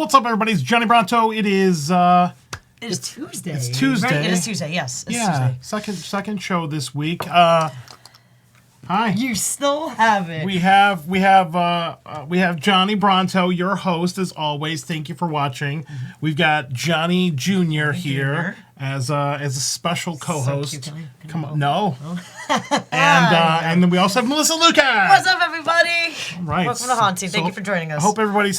What's up, everybody? It's Johnny Bronto. It's Tuesday. It's Tuesday. Right? It is Tuesday, yes. It's Tuesday. Second show this week. Hi. You still have it. We have Johnny Bronto, your host, as always. Thank you for watching. Mm-hmm. We've got Johnny Jr. here as a special co-host. So cute. Come on, no. And then we also have Melissa Lucas. What's up, everybody? All right. Welcome to HauntScene. Thank you for joining us. I hope everybody's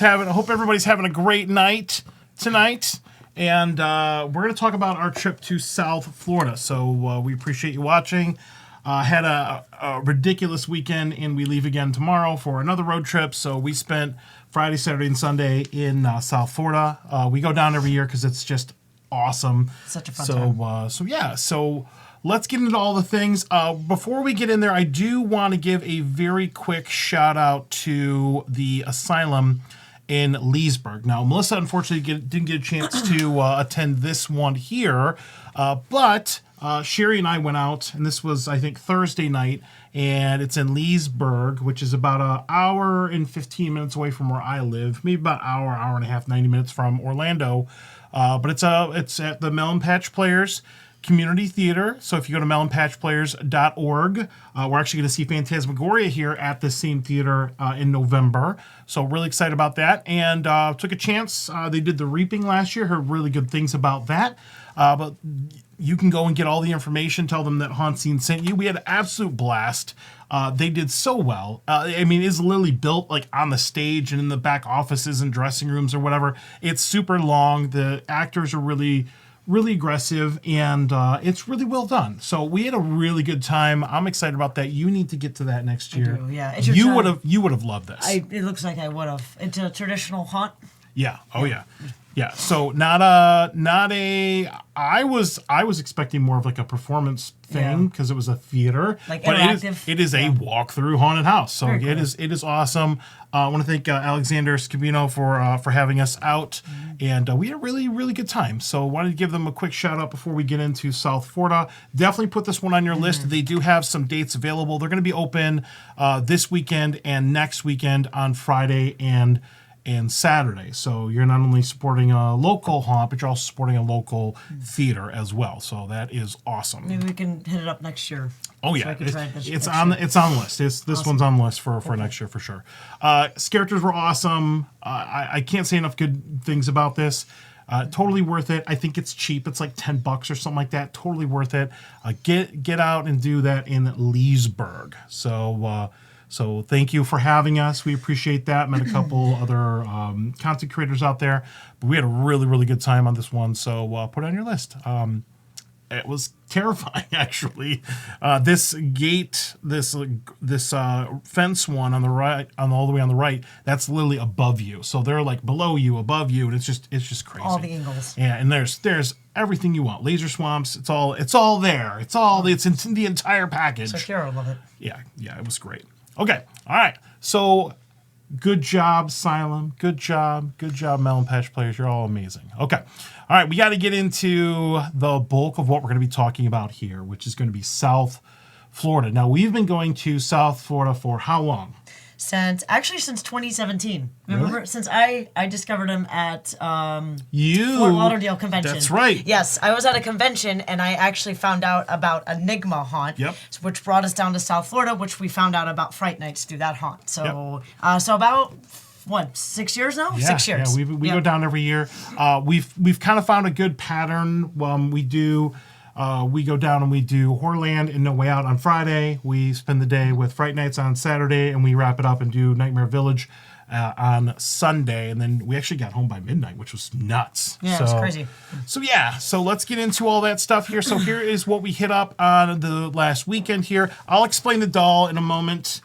having a great night tonight. And we're going to talk about our trip to South Florida. So we appreciate you watching. Had a ridiculous weekend, and we leave again tomorrow for another road trip. So we spent Friday, Saturday, and Sunday in South Florida. We go down every year because it's just awesome. Such a fun time. So let's get into all the things. Before we get in there, I do want to give a very quick shout out to the Asylum in Leesburg. Now, Melissa unfortunately didn't get a chance to attend this one here, but Sherry and I went out, and this was, I think, Thursday night, and it's in Leesburg, which is about an hour and 15 minutes away from where I live, maybe about hour and a half, 90 minutes from Orlando. But it's at the Melon Patch Players Community Theater. So if you go to melonpatchplayers.org, we're actually going to see Phantasmagoria here at the same theater in November. So really excited about that. And took a chance. They did the Reaping last year. Heard really good things about that. But you can go and get all the information. Tell them that HauntScene sent you. We had an absolute blast. They did so well. It's literally built like on the stage and in the back offices and dressing rooms or whatever. It's super long. The actors are really aggressive, and it's really well done. So we had a really good time. I'm excited about that. You need to get to that next year. I do, yeah. You would have loved this. It looks like I would have. It's a traditional haunt. Yeah. Oh yeah. Yeah. So I was expecting more of like a performance thing because it was a theater. Like but interactive. It is a walk-through haunted house. So Very cool. it is awesome. I want to thank Alexander Scabino for having us out, and we had a really, really good time. So I wanted to give them a quick shout out before we get into South Florida. Definitely put this one on your list. They do have some dates available. They're going to be open this weekend and next weekend on Friday and Saturday. So you're not only supporting a local haunt, but you're also supporting a local theater as well. So that is awesome. Maybe we can hit it up next year. Oh yeah, it's on the list. This awesome. One's on the list for next year for sure. Characters were awesome. I can't say enough good things about this. Totally worth it. I think it's cheap. It's like $10 or something like that. Totally worth it. Get out and do that in Leesburg. So thank you for having us. We appreciate that. Met a couple other content creators out there. But we had a really, really good time on this one. So put it on your list. It was terrifying, actually. This gate, this fence one on the right, all the way on the right, that's literally above you. So they're like below you, above you, and it's just crazy. All the angles. Yeah, and there's everything you want. Laser swamps. It's all there. It's in the entire package. So Kara, love it. Yeah, it was great. Okay, all right. So, good job, Asylum. Good job, Melon Patch Players. You're all amazing. Okay, all right. We got to get into the bulk of what we're going to be talking about here, which is going to be South Florida. Now, we've been going to South Florida for how long? Since 2017. Remember? Really? Since I discovered him at Fort Fort Lauderdale convention. That's right. Yes, I was at a convention and I actually found out about Enigma Haunt, which brought us down to South Florida, which we found out about Fright Nights through that haunt. So, so about 6 years now? Yeah, 6 years. Yeah, we go down every year. We've kind of found a good pattern. We go down and we do Horrorland and No Way Out on Friday. We spend the day with Fright Nights on Saturday, and we wrap it up and do Nightmare Village on Sunday. And then we actually got home by midnight, which was nuts. Yeah, it was crazy. So let's get into all that stuff here. So here is what we hit up on the last weekend here. I'll explain the doll in a moment.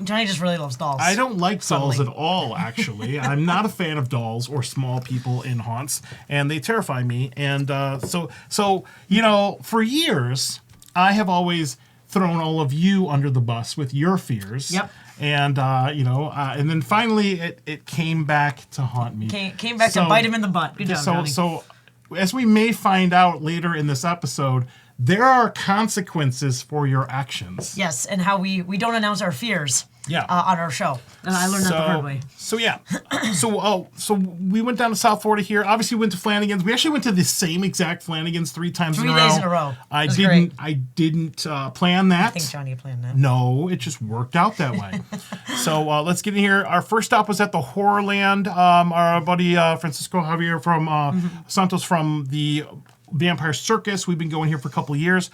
Johnny just really loves dolls. I don't like dolls at all, actually. I'm not a fan of dolls or small people in haunts, and they terrify me. And so for years, I have always thrown all of you under the bus with your fears. Yep. And and then finally it came back to haunt me. Came back to bite him in the butt. Good job, Johnny. So as we may find out later in this episode, there are consequences for your actions. Yes, and how we don't announce our fears. on our show. I learned that the hard way. So yeah, so we went down to South Florida here. Obviously, we went to Flanagan's. We actually went to the same exact Flanagan's 3 times in a row. 3 days in a row. I didn't plan that. I think Johnny planned that. No, it just worked out that way. So let's get in here. Our first stop was at the Horrorland. Our buddy Francisco Javier from Santos from the Vampire Circus. We've been going here for a couple of years.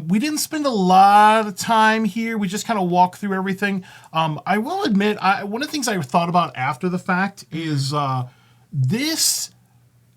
We didn't spend a lot of time here. We just kind of walked through everything. I will admit, one of the things I thought about after the fact is this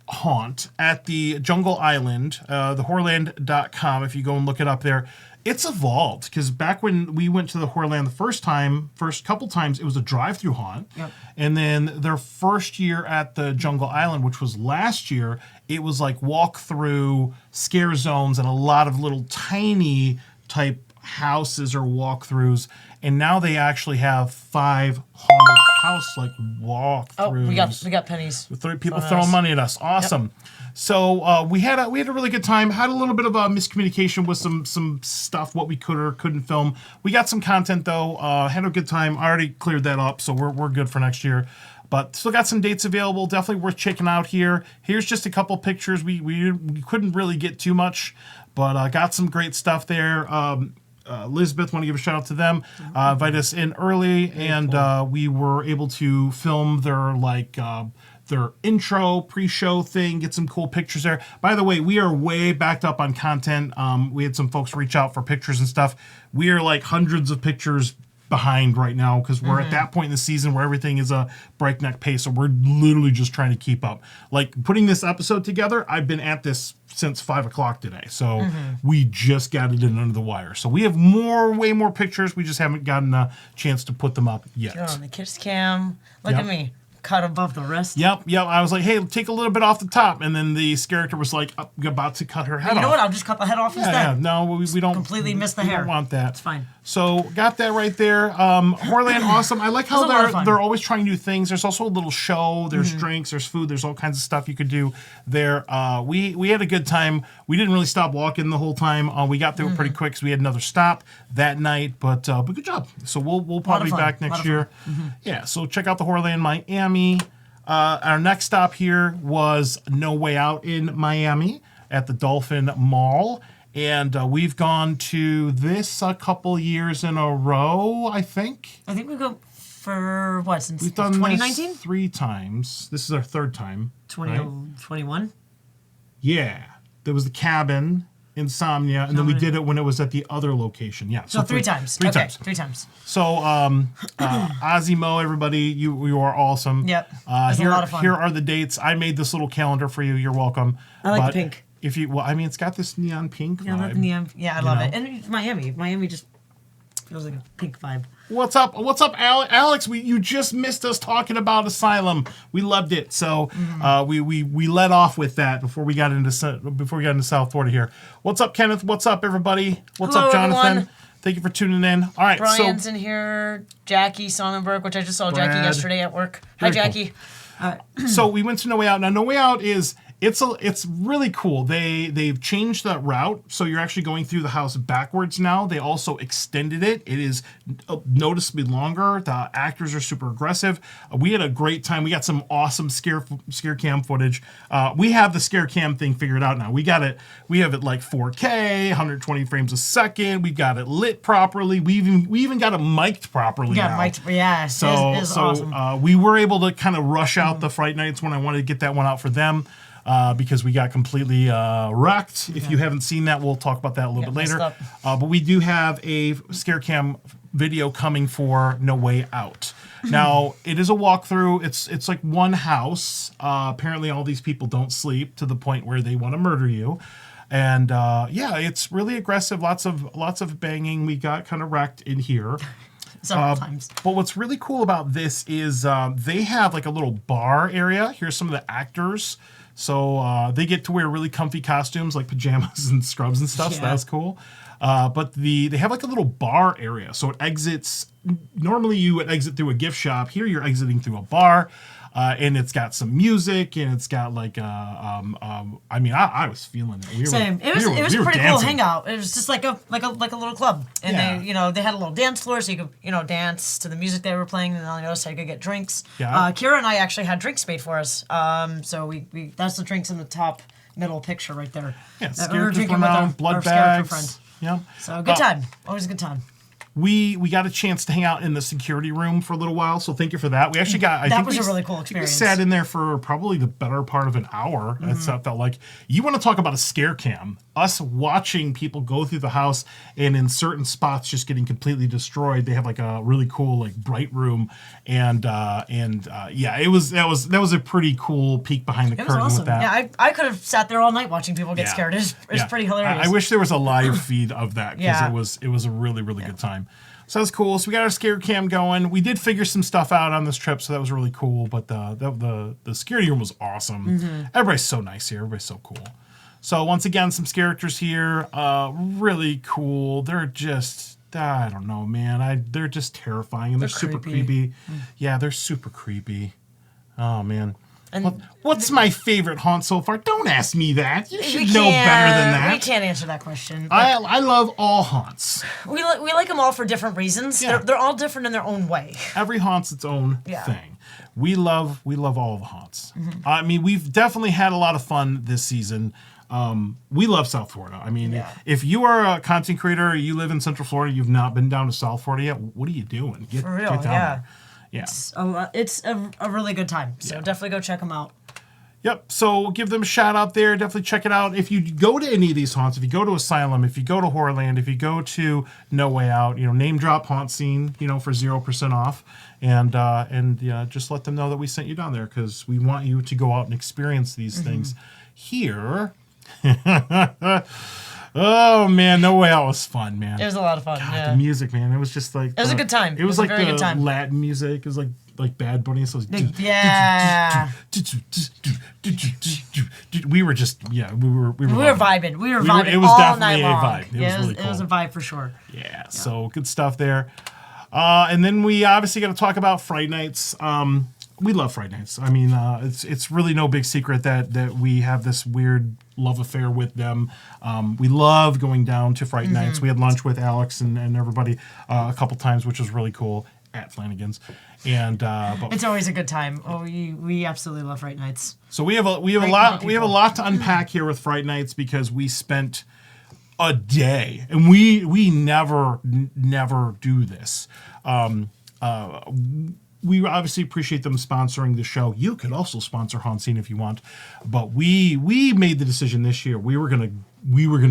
haunt at the Jungle Island, thehorrorland.com, if you go and look it up there, it's evolved, because back when we went to the Horrorland the first couple times, it was a drive-through haunt. Yep. And then their first year at the Jungle Island, which was last year, it was like walk-through scare zones and a lot of little tiny type houses or walkthroughs. And now they actually have 5 haunted house like walkthroughs. Oh, we got pennies. People throwing money at us. Awesome. Yep. So we had a really good time. Had a little bit of a miscommunication with some stuff, what we could or couldn't film. We got some content though. Had a good time. I already cleared that up, so we're good for next year. But still got some dates available. Definitely worth checking out here. Here's just a couple pictures. We couldn't really get too much, but got some great stuff there. Elizabeth, want to give a shout out to them. Invite us in early, and we were able to film their intro pre-show thing, get some cool pictures there. By the way, we are way backed up on content. We had some folks reach out for pictures and stuff. We are like hundreds of pictures behind right now, because we're at that point in the season where everything is a breakneck pace, so we're literally just trying to keep up. Like putting this episode together, I've been at this since 5 o'clock today, so we just got it in under the wire. So we have way more pictures. We just haven't gotten a chance to put them up yet. You're on the kiss cam. Look at me. Cut above the wrist. Yep. I was like, hey, take a little bit off the top. And then the character was like, about to cut her head off. You know what? I'll just cut the head off instead. Yeah, no, we don't. Completely miss the hair. We don't want that. It's fine. So got that right there. Horrorland, awesome. I like how they're always trying new things. There's also a little show. There's drinks. There's food. There's all kinds of stuff you could do there. We had a good time. We didn't really stop walking the whole time. We got through it pretty quick because we had another stop that night. But good job. So we'll probably be back next year. Yeah. So check out the Horrorland Miami. Our next stop here was No Way Out in Miami at the Dolphin Mall. And we've gone to this a couple years in a row, I think. I think we go for what, since we've done 2019? This 3 times. This is our 3rd time. 2021? Right? Yeah. There was the cabin, Insomnia, and then we did it when it was at the other location. Yeah. So 3 times. 3 times. 3 times. So, Azimo, everybody, you are awesome. Yep. It was a lot of fun. Here are the dates. I made this little calendar for you. You're welcome. I like the pink. It's got this neon pink vibe. Yeah, I love the neon. Yeah, I love it. And it's Miami. Miami just feels like a pink vibe. What's up, Alex? You just missed us talking about Asylum. We loved it. So we let off with that before we got into South Florida here. What's up, Kenneth? What's up, everybody? What's up, Jonathan? Everyone. Thank you for tuning in. All right, Brian's in here. Jackie Sonnenberg, which I just saw Jackie yesterday at work. Hi, Jackie. Cool. So we went to No Way Out. Now, No Way Out it's really cool. They've changed that route, so you're actually going through the house backwards now. They also extended it. It is noticeably longer. The actors are super aggressive. We had a great time. We got some awesome scare cam footage. We have the scare cam thing figured out now. We have it like 4K, 120 frames a second. We got it lit properly. We even got it mic'd properly. Yeah. So it's awesome. We were able to kind of rush out the Fright Nights when I wanted to get that one out for them. Because we got completely wrecked. If you haven't seen that, we'll talk about that a little bit later. But we do have a scare cam video coming for No Way Out. Now, it is a walkthrough. It's like one house. Apparently, all these people don't sleep to the point where they want to murder you. And it's really aggressive. Lots of banging. We got kind of wrecked in here. Several times. But what's really cool about this is they have like a little bar area. Here's some of the actors. So they get to wear really comfy costumes like pajamas and scrubs and stuff. Yeah. So that's cool. But they have like a little bar area. So it exits. Normally you would exit through a gift shop. Here you're exiting through a bar. and it's got some music, and it's got like I mean, I was feeling it. Same. It was a pretty cool hangout. It was just like a little club, and they had a little dance floor, so you could dance to the music they were playing, and on the other side you could get drinks. Yeah. Kira and I actually had drinks made for us. So we that's the drinks in the top middle picture right there. Yeah, characters went out, blood bags. Yeah. So good time. Always a good time. We got a chance to hang out in the security room for a little while, so thank you for that. We actually got. That was a really cool experience. We sat in there for probably the better part of an hour. It felt like, you want to talk about a scare cam. Us watching people go through the house and in certain spots just getting completely destroyed. They have like a really cool like bright room, and yeah, that was a pretty cool peek behind the curtain. It was awesome. With that. Yeah, I could have sat there all night watching people get scared. It was pretty hilarious. I wish there was a live feed of that, because it was a really good time. So that was cool. So we got our scare cam going. We did figure some stuff out on this trip, so that was really cool. But the security room was awesome. Everybody's so nice here. Everybody's so cool. So once again, some characters here, really cool. They're just, I don't know, man. They're just terrifying, and they're super creepy. Yeah, they're super creepy. Oh man. And what's my favorite haunt so far? Don't ask me that. You should know better than that. We can't answer that question. I love all haunts. We like them all for different reasons. Yeah. They're all different in their own way. Every haunt's its own thing. We love all the haunts. I mean, we've definitely had a lot of fun this season. We love South Florida. I mean, if you are a content creator, you live in Central Florida, you've not been down to South Florida yet, what are you doing? Get down there. Yeah. It's a really good time. So definitely go check them out. Yep. So give them a shout out there. Definitely check it out. If you go to any of these haunts, if you go to Asylum, if you go to Horrorland, if you go to No Way Out, name drop HauntScene, for 0% off, and just let them know that we sent you down there, because we want you to go out and experience these things here. Oh man, No Way Out was fun, man. It was a lot of fun. God, the music, man, it was just like it was a good time. It was like the Latin music. It was like Bad Bunny. So we were just we were vibing. We were vibing. It was all definitely night long. a vibe. It was really cool. It was a vibe for sure. Yeah. So good stuff there. And then we obviously got to talk about Fright Nights. We love Fright Nights. I mean, it's really no big secret that we have this weird love affair with them. We love going down to Fright Nights. We had lunch with Alex and everybody a couple times, which was really cool, at Flanagan's. And but it's always a good time. Oh, we absolutely love Fright Nights. So we have a lot to unpack here with Fright Nights, because we spent a day, and we never do this. We obviously appreciate them sponsoring the show. You could also sponsor HauntScene if you want, but we made the decision this year. We were gonna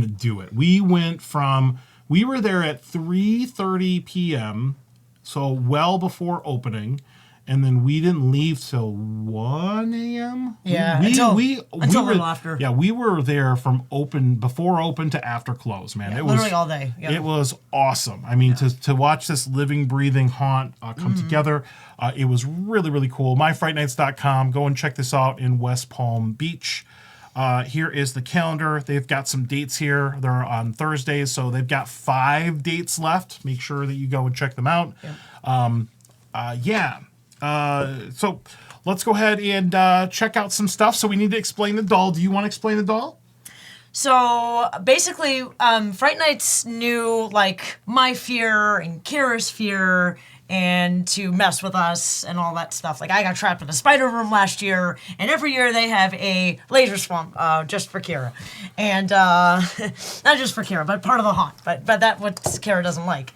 do it. We were there at 3:30 p.m., so well before opening, and then we didn't leave till 1 a.m. Yeah, until a little after. Yeah, we were there from before open to after close, man. Yeah, it was literally all day. Yep. It was awesome. I mean, to watch this living, breathing haunt come together, it was really, really cool. MyFrightNights.com. Go and check this out in West Palm Beach. Here is the calendar. They've got some dates here. They're on Thursdays, so they've got 5 dates left. Make sure that you go and check them out. Yep. So let's go ahead and check out some stuff. So we need to explain the doll. Do you want to explain the doll? So basically, Fright Nights knew my fear and Kira's fear, and to mess with us and all that stuff. I got trapped in a spider room last year, and every year they have a laser swamp just for Kira. And not just for Kira, but part of the haunt. But that's what Kira doesn't like.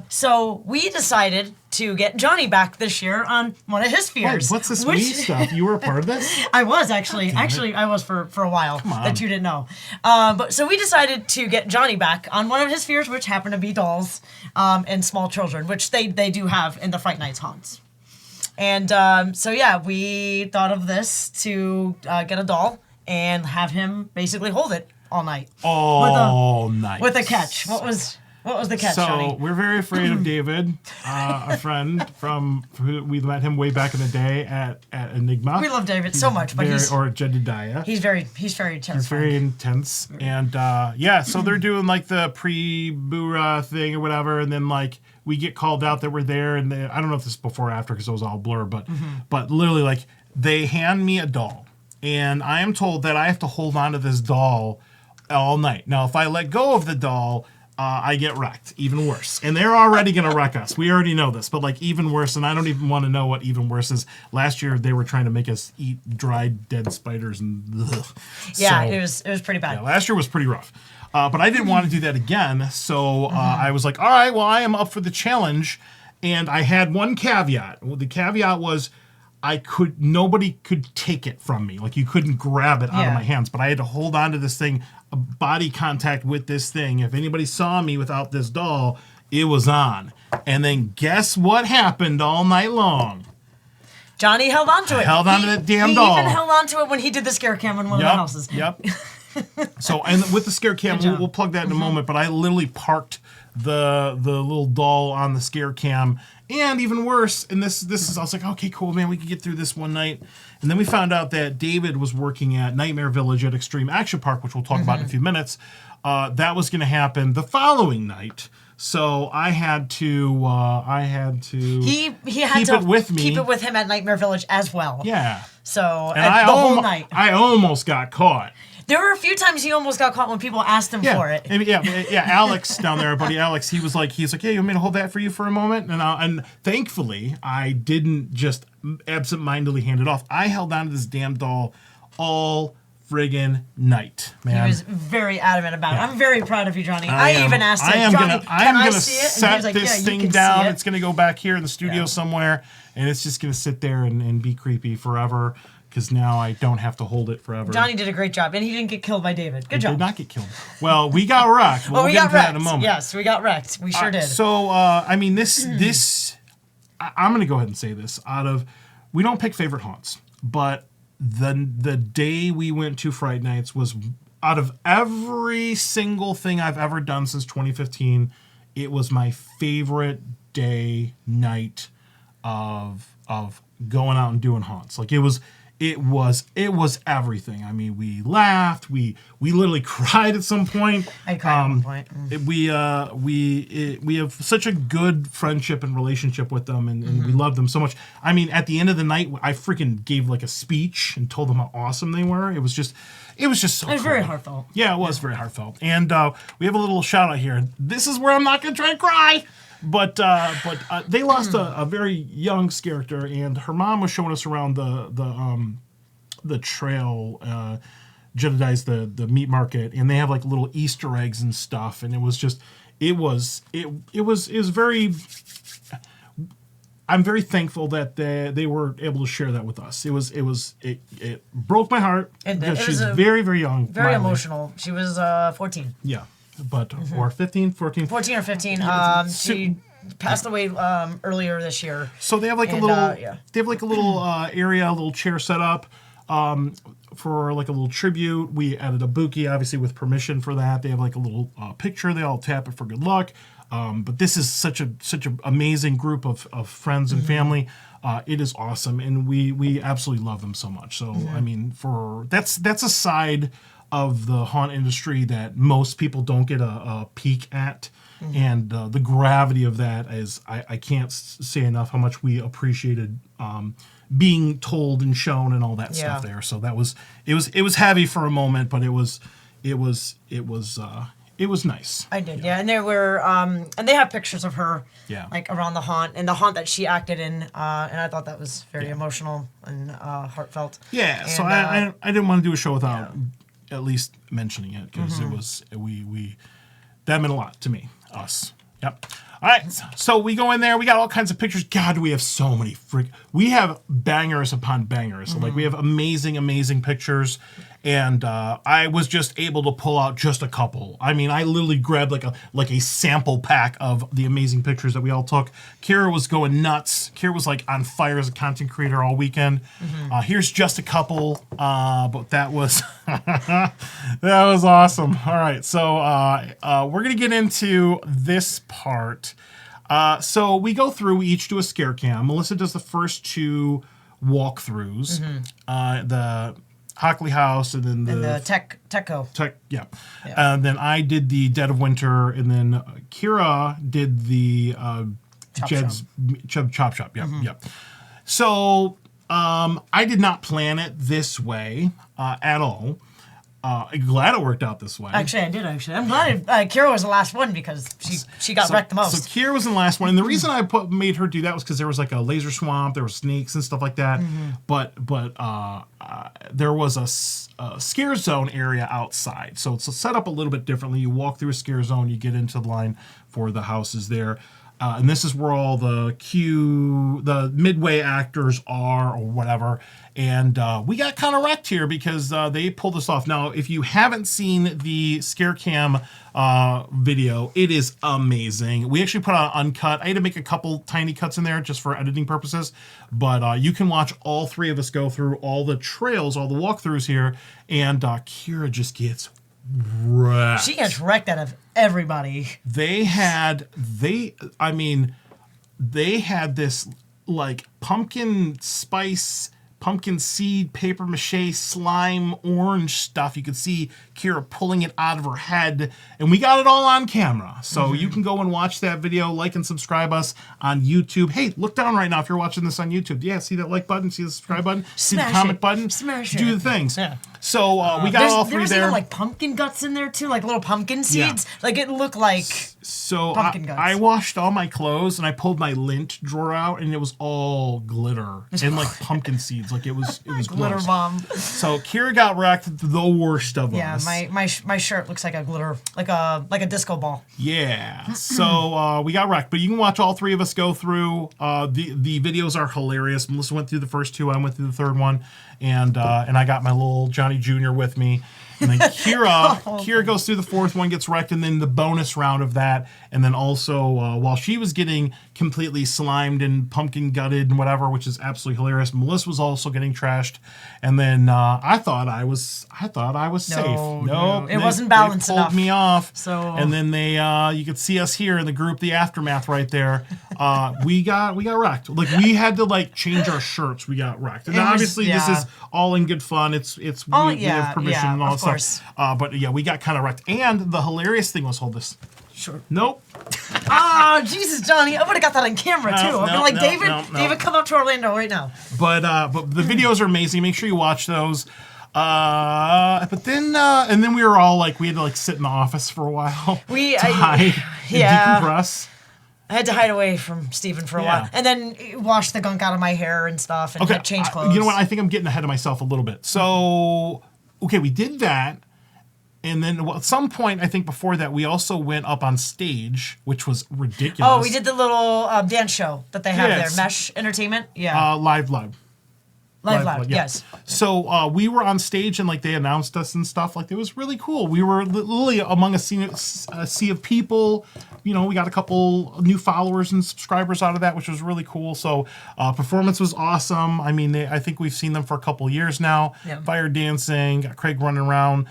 So we decided to get Johnny back this year on one of his fears. Wait, what's this weed stuff? You were a part of this? I was actually. Actually, I was for a while. That you didn't know. But so we decided to get Johnny back on one of his fears, which happened to be dolls and small children, which they do have in the Fright Nights haunts. And we thought of this to get a doll and have him basically hold it all night. All night. With a catch. What was What was the catch, So Johnny? we're very afraid of David, a friend we met him way back in the day at Enigma. We love David so much, but or Jedediah. he's very terrifying. He's very intense, and so they're doing like the pre-Bura thing or whatever, and then like we get called out that we're there, and I don't know if this is before or after because it was all blur, but literally like they hand me a doll, and I am told that I have to hold on to this doll all night. Now, if I let go of the doll, I get wrecked, even worse. And they're already going to wreck us. We already know this, but like even worse, and I don't even want to know what even worse is. Last year, they were trying to make us eat dried dead spiders and ugh. Yeah, So, it was pretty bad. yeah, last year was pretty rough. But I didn't want to do that again, so I was like, all right, well, I am up for the challenge. And I had one caveat. Well, the caveat was nobody could take it from me. Like you couldn't grab it out of my hands, but I had to hold on to this thing, body contact with this thing. If anybody saw me without this doll, it was on. And then guess what happened all night long? Johnny held on to it. Held on to that damn doll. He even held on to it when he did the scare cam in one of the houses. Yep. So, and with the scare cam, we'll plug that in a moment, but I literally parked the little doll on the scare cam. And even worse, and this is, I was like, okay, cool, man, we can get through this one night. And then we found out that David was working at Nightmare Village at Extreme Action Park, which we'll talk about in a few minutes. That was going to happen the following night. So I had to He had keep to it with me. keep it with him at Nightmare Village as well. Yeah. So And the whole night. I almost got caught. There were a few times he almost got caught when people asked him for it. Yeah. Alex down there, buddy Alex, he's like, hey, you want me to hold that for you for a moment? And thankfully, I didn't just absentmindedly hand it off. I held on to this damn doll all friggin' night, man. He was very adamant about it. I'm very proud of you, Johnny. I even asked him, Johnny, I am gonna see it? And he set was like, this yeah, thing you can down. see it. It's gonna go back here in the studio somewhere, and it's just gonna sit there and be creepy forever. Because now I don't have to hold it forever. Johnny did a great job, and he didn't get killed by David. Good job. Did not get killed. Well, we got wrecked. We'll we get got into that wrecked. in a moment. Yes, we got wrecked. We sure did. So, I mean, I'm going to go ahead and say this. We don't pick favorite haunts, but the day we went to Fright Nights was, out of every single thing I've ever done since 2015, it was my favorite night of going out and doing haunts. Like it was everything. I mean, we laughed. We literally cried at some point. I cried at one point. We have such a good friendship and relationship with them, and we love them so much. I mean, at the end of the night, I freaking gave like a speech and told them how awesome they were. It was just so. It was cool. very heartfelt. Yeah, it was very heartfelt. And we have a little shout out here. This is where I'm not gonna try and cry. But they lost a very young character, and her mom was showing us around the trail, Jedediah's the meat market, and they have like little Easter eggs and stuff, and it was very. I'm very thankful that they were able to share that with us. It broke my heart because she's very, very young, very emotional. She was 14. Yeah. But or 15, 14. 14 or 15. She passed away earlier this year. So they have like a little area, a little chair set up for like a little tribute. We added a buki, obviously with permission for that. They have like a little picture. They all tap it for good luck. But this is such an amazing group of friends and family. It is awesome, and we absolutely love them so much. So I mean, that's a side of the haunt industry that most people don't get a peek at. And the gravity of that is, I can't say enough how much we appreciated being told and shown and all that stuff there. So it was heavy for a moment, but it was nice. I did, yeah. And there were, and they have pictures of her, Yeah. like around the haunt and the haunt that she acted in, and I thought that was very emotional and heartfelt. Yeah. And, so I didn't want to do a show without at least mentioning it, because it was that meant a lot to me, us. Yep. All right. So we go in there. We got all kinds of pictures. God, we have so many we have bangers upon bangers. So like we have amazing, amazing pictures. And I was just able to pull out just a couple. I mean, I literally grabbed like a sample pack of the amazing pictures that we all took. Kira was going nuts. Kira was like on fire as a content creator all weekend. Here's just a couple, but that was that was awesome. All right, so we're gonna get into this part. So we go through. We each do a scare cam. Melissa does the first 2 walkthroughs. The Hockley House, and then the Techco. Yeah. And then I did the Dead of Winter, and then Kira did the Jed's Chop Shop. Yeah. So I did not plan it this way at all. I'm glad it worked out this way. Actually, I did. I'm glad Kira was the last one because she got wrecked the most. So Kira was in the last one, and the reason I made her do that was because there was like a laser swamp, there were snakes and stuff like that. But there was a scare zone area outside, so it's set up a little bit differently. You walk through a scare zone, you get into the line for the houses there. And this is where all the midway actors are or whatever. And we got kind of wrecked here because they pulled us off. Now, if you haven't seen the scare cam video, it is amazing. We actually put on uncut. I had to make a couple tiny cuts in there just for editing purposes. But you can watch all 3 of us go through all the trails, all the walkthroughs here. And Kira just gets wrecked. She gets wrecked out of everybody. They had this like pumpkin spice, pumpkin seed, paper mache, slime, orange stuff. You could see Kira pulling it out of her head, and we got it all on camera. So you can go and watch that video, like and subscribe us on YouTube. Hey, look down right now if you're watching this on YouTube. Yeah, see that like button, see the subscribe button, see the comment button, smash do it. the things. Yeah. So we got all 3 there was there. even like pumpkin guts in there too, like little pumpkin seeds. Like it looked like pumpkin guts. I washed all my clothes and I pulled my lint drawer out, and it was all glitter and like pumpkin seeds. Like it was glitter gross. bomb. So Kira got wrecked, the worst of us. My shirt looks like a glitter, like a disco ball. Yeah. So we got wrecked, but you can watch all 3 of us go through. The videos are hilarious. Melissa went through the first 2. I went through the third one, and I got my little Johnny Jr. with me. And then Kira goes through the 4th one, gets wrecked, and then the bonus round of that. And then also, while she was getting completely slimed and pumpkin gutted and whatever, which is absolutely hilarious, Melissa was also getting trashed. And then I thought I was safe. No, it wasn't balanced they pulled enough. me off. So and then they, you could see us here in the group, the aftermath right there. We got wrecked. Like we had to like change our shirts. We got wrecked. And obviously this is all in good fun. We have permission and all that stuff. But yeah, we got kind of wrecked. And the hilarious thing was, hold this. Sure. Nope. Oh, Jesus, Johnny. I would have got that on camera, too. I've been like, David, come up to Orlando right now. But the videos are amazing. Make sure you watch those. But then, and then we were all like, we had to like sit in the office for a while to hide and decompress. I had to hide away from Steven for a while. And then wash the gunk out of my hair and stuff and change clothes. You know what? I think I'm getting ahead of myself a little bit. So, okay, we did that. And then at some point, I think before that, we also went up on stage, which was ridiculous. Oh, we did the little dance show that they have there. Mesh Entertainment? Yeah. Live. Live, yes. So we were on stage and like they announced us and stuff. Like it was really cool. We were literally among a sea of people. You know, we got a couple new followers and subscribers out of that, which was really cool. So performance was awesome. I mean, I think we've seen them for a couple years now. Yeah. Fire dancing, got Craig running around.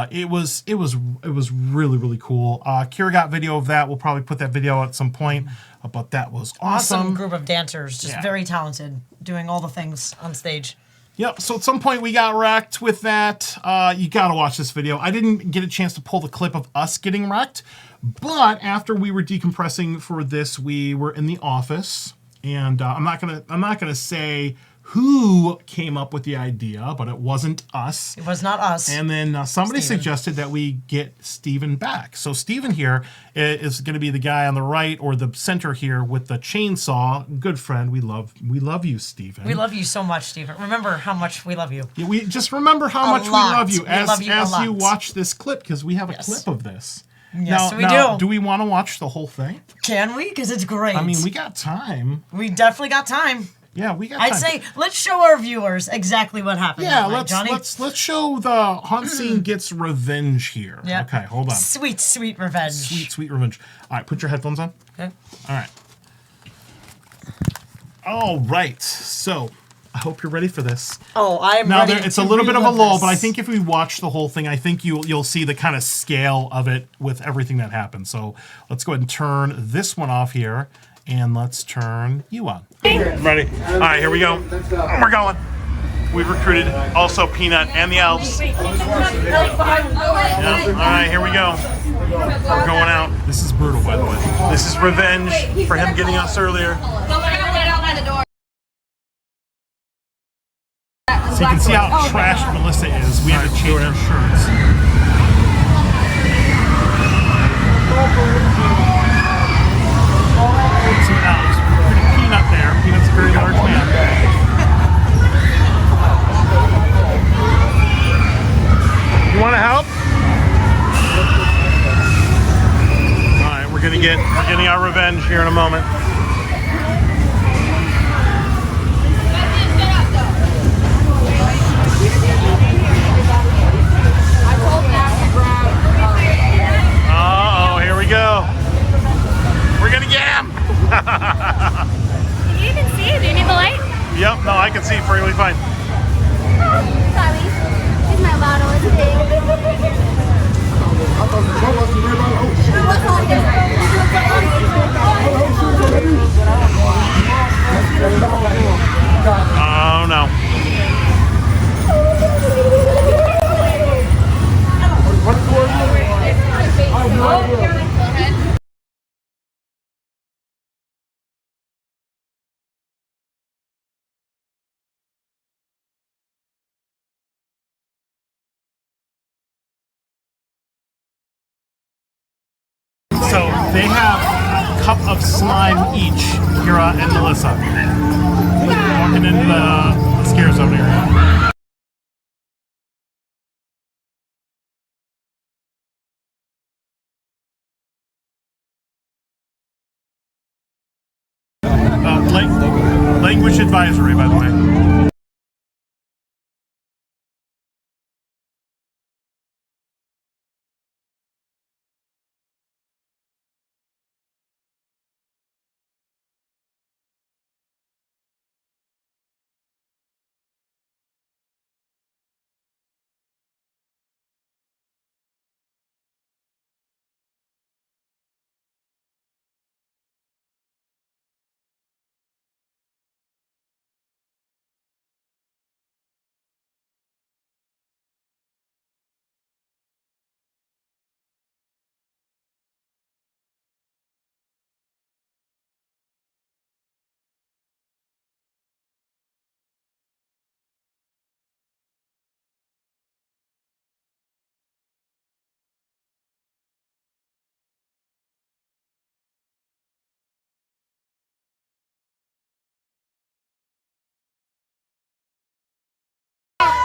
It was really, really cool. Kira got video of that. We'll probably put that video out at some point. But that was awesome. Group of dancers, just very talented, doing all the things on stage. Yep. So at some point we got wrecked with that. You got to watch this video. I didn't get a chance to pull the clip of us getting wrecked, but after we were decompressing for this, we were in the office, and I'm not gonna say who came up with the idea, but it wasn't us. It was not us. And then somebody suggested that we get Steven back. So Steven here is going to be the guy on the right or the center here with the chainsaw. Good friend. We love you, Steven. We love you so much, Steven. Remember how much we love you. Yeah, we just remember how much we love you as you watch this clip, because we have a clip of this. Yes, we do. Do we want to watch the whole thing? Can we? Because it's great. I mean, we got time. We definitely got time. Yeah, we got time. I'd say let's show our viewers exactly what happened. Yeah, that night, Johnny. let's show the HauntScene gets revenge here. Yep. Okay, hold on. Sweet, sweet revenge. Sweet, sweet revenge. All right, put your headphones on. Okay. All right. All right. So, I hope you're ready for this. Oh, I'm now, ready. it's a little bit of a lull, this. but I think if we watch the whole thing, I think you'll see the kind of scale of it with everything that happened. So, let's go ahead and turn this one off here, and let's turn you on. Ready? All right, here we go. We're going. We've recruited also Peanut and the elves. Yeah, all right, here we go. We're going out. This is brutal, by the way. This is revenge for him getting us earlier. So you can see how trashed Melissa is. We have to change our shirts. Some elves. Peanut there. Peanut's a very large man. You want to help? All right, we're getting our revenge here in a moment. Oh, here we go. We're gonna get him. Can you even see it? Do you need the light? Yep, no, I can see perfectly fine. Sorry. Here's my bottle. It's big. Oh no. So they have a cup of slime each, Kira and Melissa. Walking into the scare zone area. Language advisory, by the way.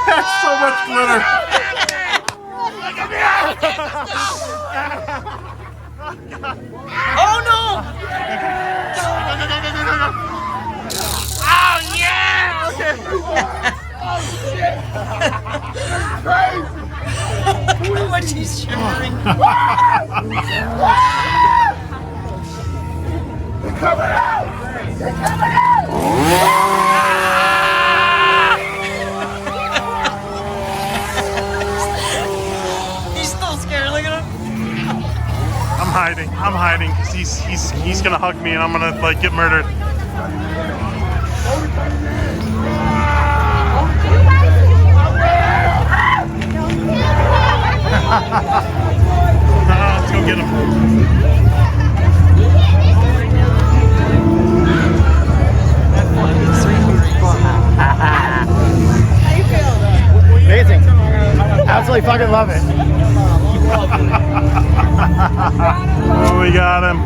That's so much glitter. Oh no! Oh yeah! Okay. How much he's shivering. They're coming out! They're coming out! He's still scared. Look at him. I'm hiding because he's gonna hug me and I'm gonna like get murdered. Let's go get him. Amazing. Absolutely fucking love it. Oh, we got him.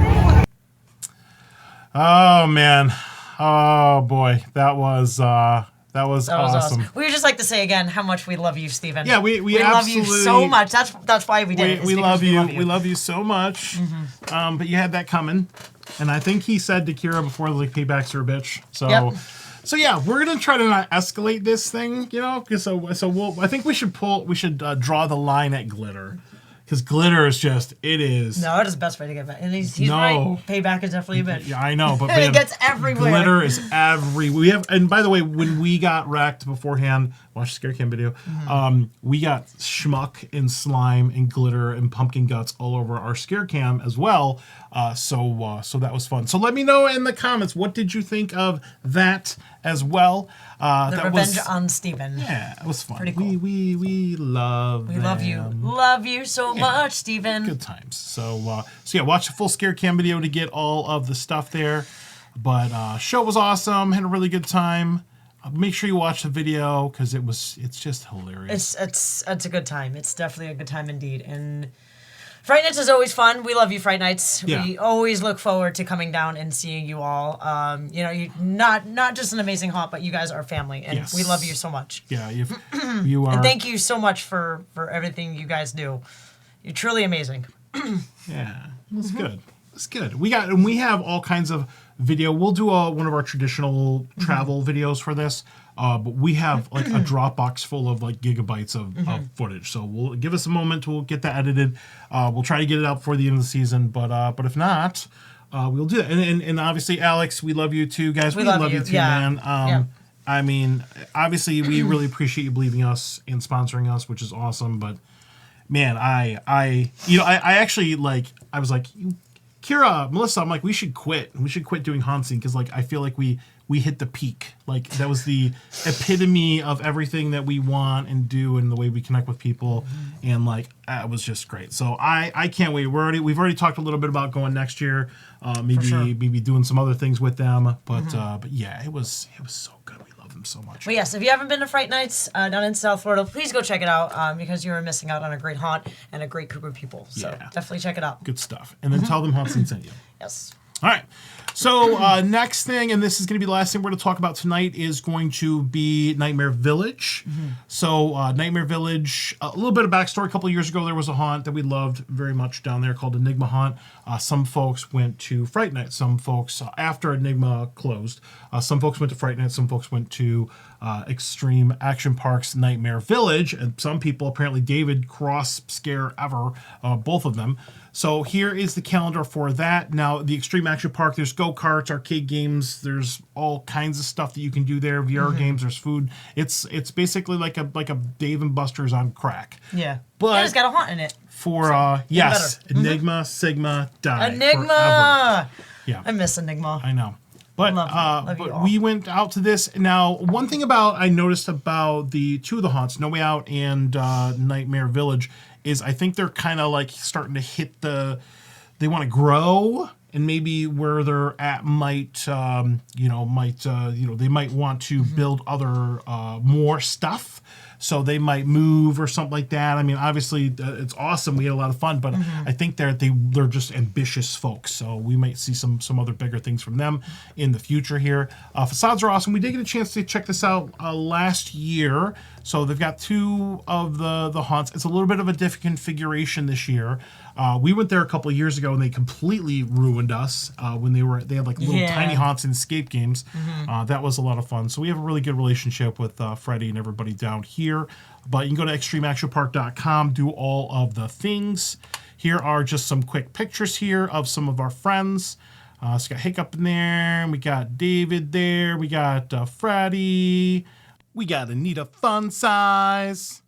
Oh man. Oh boy. That was awesome. We would just like to say again how much we love you, Stephen. Yeah, we love you so much. That's why we did it. We love you. We love you so much. But you had that coming, and I think he said to Kira before, like, paybacks are a bitch. So, Yep. So yeah, we're gonna try to not escalate this thing, you know. I think we should draw the line at glitter. Because glitter is just, it is. No, it is the best way to get back. And he's right. Payback is definitely a bitch. Yeah, I know. But it gets everywhere. Glitter is we have, and by the way, when we got wrecked beforehand, watch the scare cam video, we got schmuck and slime and glitter and pumpkin guts all over our scare cam as well. So that was fun. So let me know in the comments, what did you think of that as well? The Revenge on Steven. Yeah, it was fun. Pretty cool. We love them. Love you. Love you so much, Steven. Good times. So yeah, watch the full scare cam video to get all of the stuff there. But show was awesome. Had a really good time. Make sure you watch the video because it's just hilarious. It's a good time. It's definitely a good time indeed. And Fright Nights is always fun. We love you, Fright Nights. Yeah. We always look forward to coming down and seeing you all. You not just an amazing haunt, but you guys are family, and we love you so much. Yeah, you are. And thank you so much for everything you guys do. You're truly amazing. Yeah, it was good. It's good. We have all kinds of video. We'll do one of our traditional travel videos for this. But we have like a Dropbox full of like gigabytes of footage. So we'll give us a moment. We'll get that edited. We'll try to get it out before the end of the season. But if not, we'll do that. And obviously, Alex, we love you too, guys. We love you too, man. I mean, obviously, we really appreciate you believing us and sponsoring us, which is awesome. But man, I actually I was like, Kira, Melissa, I'm like, we should quit. We should quit doing HauntScene because I feel like we hit the peak. Like that was the epitome of everything that we want and do and the way we connect with people. And it was just great. So I can't wait. We've already talked a little bit about going next year. Maybe doing some other things with them. But yeah, it was so good. We love them so much. But yes, if you haven't been to Fright Nights down in South Florida, please go check it out because you're missing out on a great haunt and a great group of people. So definitely check it out. Good stuff. And then tell them HauntScene sent you. Yes. All right. So next thing, and this is going to be the last thing we're going to talk about tonight, is going to be Nightmare Village. So Nightmare Village, a little bit of backstory. A couple of years ago, there was a haunt that we loved very much down there called Enigma Haunt. Some folks went to Fright Night. Some folks, after Enigma closed, some folks went to Fright Night. Some folks went to Extreme Action Park's Nightmare Village. And some people, apparently David, cross scare ever, both of them. So here is the calendar for that. Now, the Extreme Action Park, there's go-karts, arcade games, there's all kinds of stuff that you can do there, VR games, there's food. It's basically like a Dave and Buster's on crack. Yeah. But it's got a haunt in it. For, yes, Enigma, Sigma, Die. Enigma! Forever. Yeah. I miss Enigma. I know. But, love you all. We went out to this. Now, one thing I noticed about the two of the haunts, No Way Out and Nightmare Village, is I think they're kind of starting to hit they want to grow, and maybe where they're at might they might want to build other more stuff. So they might move or something like that. I mean, obviously, it's awesome. We had a lot of fun, but I think they're just ambitious folks. So we might see some other bigger things from them in the future here. Facades are awesome. We did get a chance to check this out last year. So they've got two of the haunts. It's a little bit of a different configuration this year. We went there a couple of years ago, and they completely ruined us when they had little tiny haunts in escape games. That was a lot of fun. So we have a really good relationship with Freddie and everybody down here. But you can go to extremeactionpark.com, do all of the things. Here are just some quick pictures here of some of our friends. So we got Hiccup in there, we got David there, we got Freddie, we got Anita Fun Size.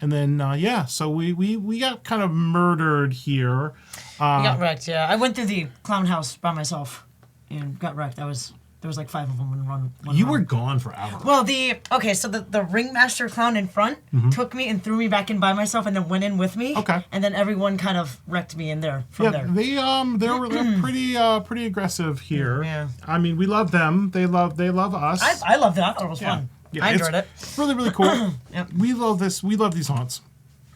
And then, so we got kind of murdered here. We got wrecked, yeah. I went through the clown house by myself and got wrecked. There was 5 of them in one You run. were gone forever. Well, so the ringmaster clown in front took me and threw me back in by myself and then went in with me. Okay. And then everyone kind of wrecked me in there from there. They're pretty aggressive here. Yeah. I mean, we love them. They love us. I loved it. I thought it was fun. Yeah, I enjoyed it. Really, really cool. Yep. We love this. We love these haunts.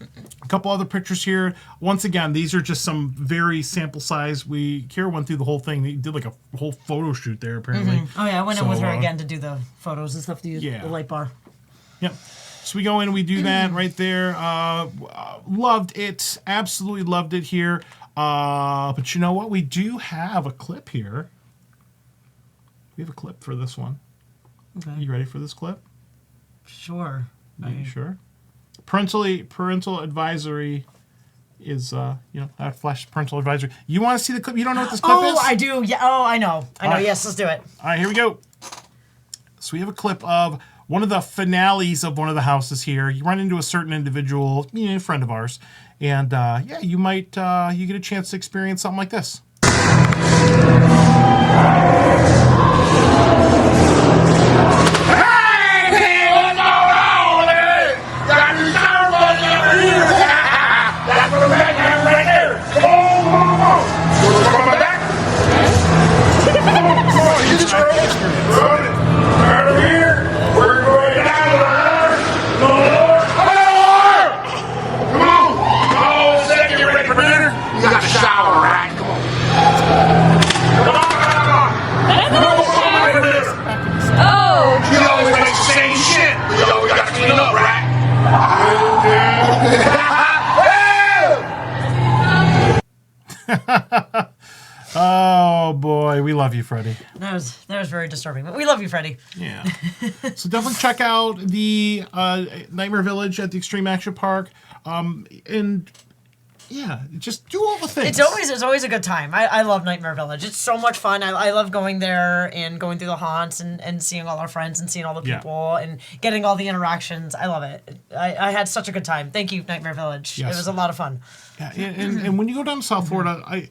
A couple other pictures here. Once again, these are just some very sample size. Kira went through the whole thing. They did a whole photo shoot there, apparently. Oh, yeah. I went in with her again to do the photos and stuff, to use the light bar. Yep. So we go in and we do that right there. Loved it. Absolutely loved it here. But you know what? We do have a clip here. We have a clip for this one. Okay. You ready for this clip? Sure. Are you sure? Parental advisory is, I flash parental advisory. You want to see the clip? You don't know what this clip is? Oh, I do. Yeah. Oh, I know. right. Yes, let's do it. All right, here we go. So we have a clip of one of the finales of one of the houses here. You run into a certain individual, a friend of ours, and you might you get a chance to experience something like this. Oh boy, we love you, Freddie. That was very disturbing, but we love you, Freddie. Yeah. So definitely check out the Nightmare Village at the Extreme Action Park, and yeah, just do all the things. It's always a good time. I love Nightmare Village. It's so much fun. I love going there and going through the haunts and seeing all our friends and seeing all the people and getting all the interactions. I love it. I had such a good time. Thank you, Nightmare Village. Yes. It was a lot of fun. Yeah, and when you go down to South Florida,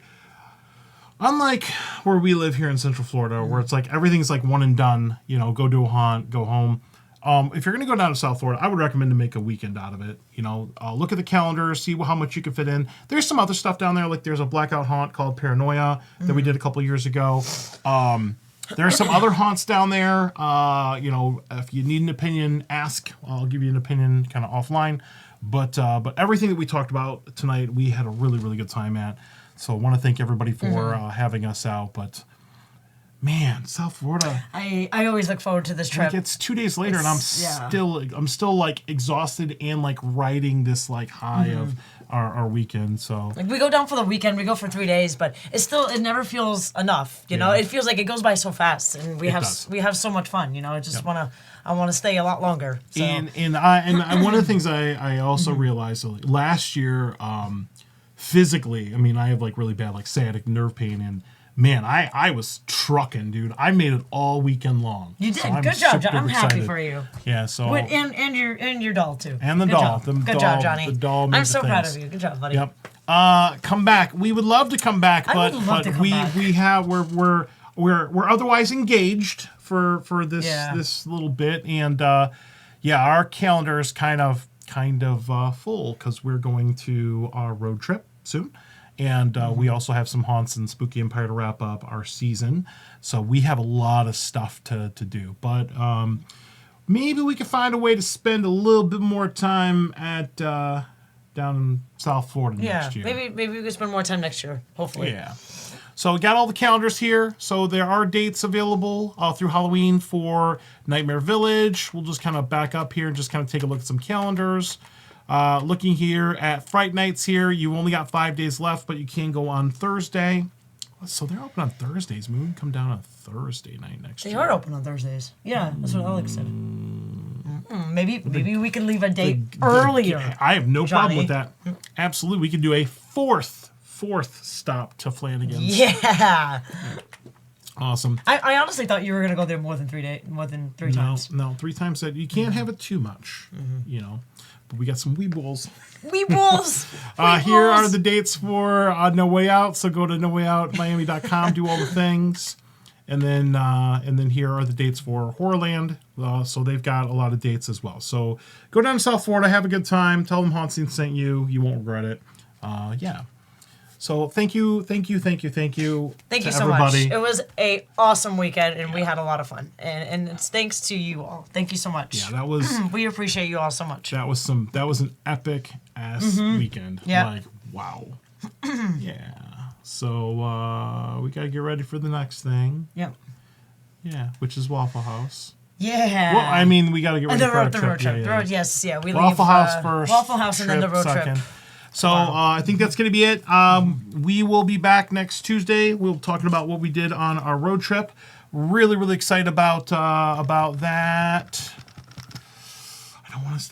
unlike where we live here in Central Florida, where it's like everything's like one and done, go do a haunt, go home. If you're going to go down to South Florida, I would recommend to make a weekend out of it. Look at the calendar, see how much you can fit in. There's some other stuff down there, like there's a blackout haunt called Paranoia that we did a couple years ago. There are some other haunts down there. If you need an opinion, ask. I'll give you an opinion kind of offline. But everything that we talked about tonight, we had a really, really good time at. So I want to thank everybody for having us out. But man, South Florida. I always look forward to this trip. Like it's 2 days later, and I'm still like exhausted and like riding this like high of our weekend. So like we go down for the weekend, we go for 3 days, but it never feels enough. It feels like it goes by so fast, and we have so much fun. I want to stay a lot longer. So. And one of the things I also realized last year, physically, I have like really bad like sciatic nerve pain, and man, I was trucking, dude. I made it all weekend long. You did. So Good job, John. I'm happy for you. Yeah. So and your doll too. And the Good doll. Job. Good job, Johnny. The doll. I'm so proud of you. Good job, buddy. Yep. Come back. We would love to come back, but we're otherwise engaged for this little bit, and our calendar is kind of full because we're going to our road trip soon. And we also have some haunts and Spooky Empire to wrap up our season. So we have a lot of stuff to do. But maybe we could find a way to spend a little bit more time at down in South Florida next year. Maybe we could spend more time next year, hopefully. Yeah. So we got all the calendars here. So there are dates available through Halloween for Nightmare Village. We'll just kind of back up here and just kind of take a look at some calendars. Looking here at Fright Nights here, you only got 5 days left, but you can go on Thursday. So they're open on Thursdays. Maybe we can come down on Thursday night next year. They are open on Thursdays. Yeah, that's what Alex said. Maybe we can leave a date earlier. I have no problem with that. Absolutely. We could do a fourth stop to Flanagan's. Yeah. Awesome. I honestly thought you were gonna go there more than three times. No, 3 times that you can't have it too much. But we got some Weebles. Here are the dates for No Way Out. So go to nowayoutmiami.com, do all the things. And then here are the dates for Horrorland. So they've got a lot of dates as well. So go down to South Florida, have a good time. Tell them HauntScene sent you. You won't regret it. So thank you. Thank you so everybody. much. It was an awesome weekend, and we had a lot of fun. And it's thanks to you all. Thank you so much. Yeah, that was. We appreciate you all so much. That was an epic ass weekend. Yeah. Like wow. Yeah. So we gotta get ready for the next thing. Yep. Yeah, which is Waffle House. Yeah. Well, we gotta get ready for the road trip. Yeah. We Waffle leave, House first. Waffle House and then the road second. trip. So I think that's going to be it. We will be back next Tuesday. We'll be talking about what we did on our road trip. Really, really excited about that.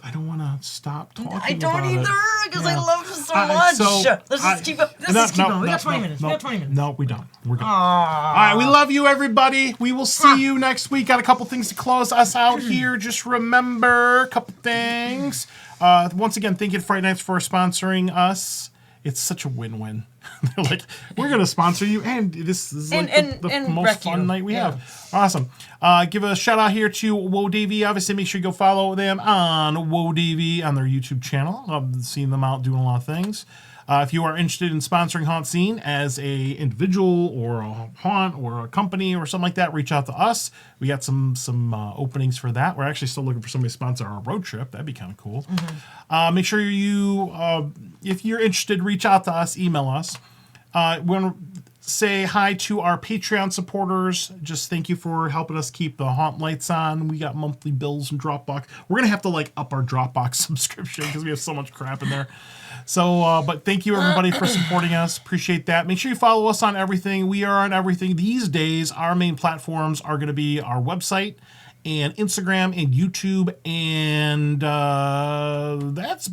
I don't want to stop talking. I don't about either, it. because Yeah. I love it so much. Let's just keep going. Let's keep going. We got 20 minutes. We got 20 minutes. No, we don't. We're good. All right, we love you, everybody. We will see you next week. Got a couple things to close us out here. Just remember a couple things. Once again, thank you to Fright Nights for sponsoring us. It's such a win-win. They're like, we're going to sponsor you, and this is like the most fun night we have. Awesome. Give a shout-out here to Whoa Davey. Obviously, make sure you go follow them on Whoa Davey on their YouTube channel. I've seen them out doing a lot of things. If you are interested in sponsoring HauntScene as a individual or a haunt or a company or something like that, reach out to us. We got some openings for that. We're actually still looking for somebody to sponsor our road trip. That'd be kind of cool. Make sure you, if you're interested, reach out to us, email us. We want to say hi to our Patreon supporters. Just thank you for helping us keep the haunt lights on. We got monthly bills and Dropbox. We're going to have to up our Dropbox subscription because we have so much crap in there. So, but thank you everybody for supporting us. Appreciate that. Make sure you follow us on everything. We are on everything. These days, our main platforms are going to be our website and Instagram and YouTube. And that's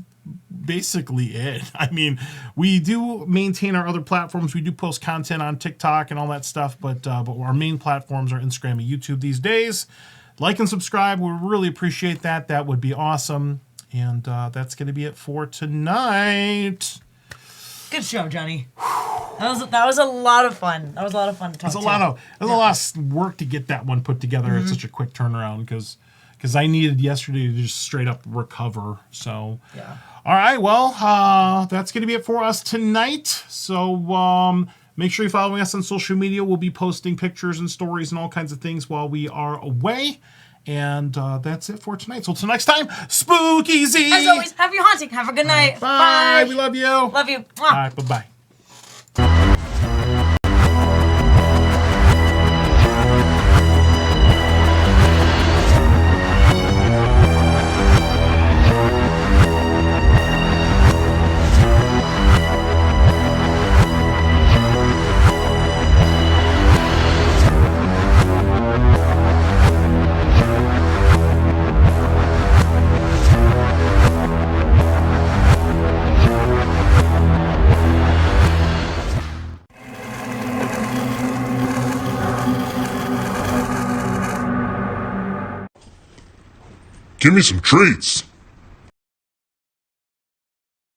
basically it. I mean, we do maintain our other platforms. We do post content on TikTok and all that stuff, but our main platforms are Instagram and YouTube these days. Like and subscribe. We really appreciate that. That would be awesome. And that's going to be it for tonight. Good show, Johnny. That was a lot of fun. That was a lot of fun to talk to. It was a lot of work to get that one put together. It's such a quick turnaround because I needed yesterday to just straight up recover. So, yeah. All right, well, that's going to be it for us tonight. So make sure you're following us on social media. We'll be posting pictures and stories and all kinds of things while we are away. And that's it for tonight. So until next time, spooky Z. As always, happy haunting. Have a good night. Bye. We love you. Love you. Mwah. All right, bye-bye. Give me some treats.